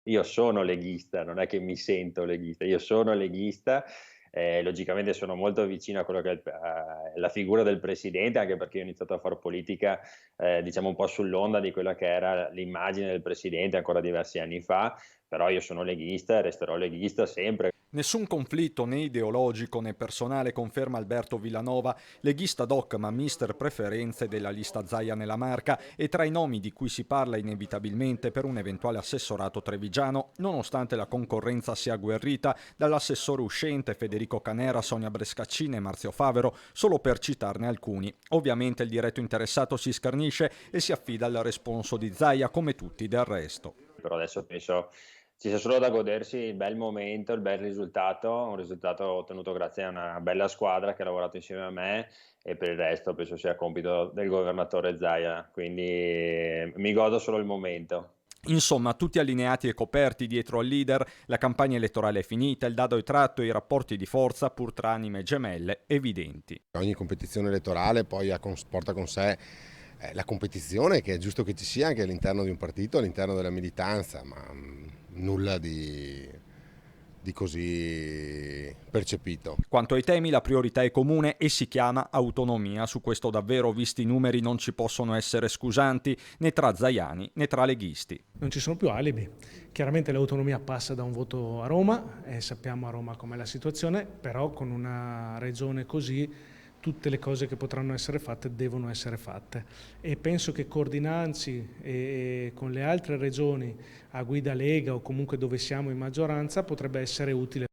io sono leghista, non è che mi sento leghista, io sono leghista. Logicamente sono molto vicino a quello che è la figura del presidente, anche perché io ho iniziato a far politica, diciamo un po' sull'onda di quella che era l'immagine del presidente ancora diversi anni fa, però io sono leghista e resterò leghista sempre. Nessun conflitto né ideologico né personale, conferma Alberto Villanova, leghista doc ma mister preferenze della lista Zaia nella Marca e tra i nomi di cui si parla inevitabilmente per un eventuale assessorato trevigiano, nonostante la concorrenza sia agguerrita dall'assessore uscente Federico Canera, Sonia Brescaccini e Marzio Favero, solo per citarne alcuni. Ovviamente il diretto interessato si scarnisce e si affida al responso di Zaia come tutti del resto. Però adesso penso ci sia solo da godersi il bel momento, il bel risultato, un risultato ottenuto grazie a una bella squadra che ha lavorato insieme a me, e per il resto penso sia compito del governatore Zaia, quindi mi godo solo il momento. Insomma, tutti allineati e coperti dietro al leader, la campagna elettorale è finita, il dado è tratto e i rapporti di forza, pur tra anime gemelle, evidenti. Ogni competizione elettorale poi porta con sé la competizione, che è giusto che ci sia anche all'interno di un partito, all'interno della militanza, ma nulla di così percepito. Quanto ai temi, la priorità è comune e si chiama autonomia. Su questo davvero, visti i numeri, non ci possono essere scusanti né tra zaiani né tra leghisti. Non ci sono più alibi. Chiaramente l'autonomia passa da un voto a Roma e sappiamo a Roma com'è la situazione, però con una regione così tutte le cose che potranno essere fatte devono essere fatte, e penso che coordinarsi con le altre regioni a guida Lega o comunque dove siamo in maggioranza potrebbe essere utile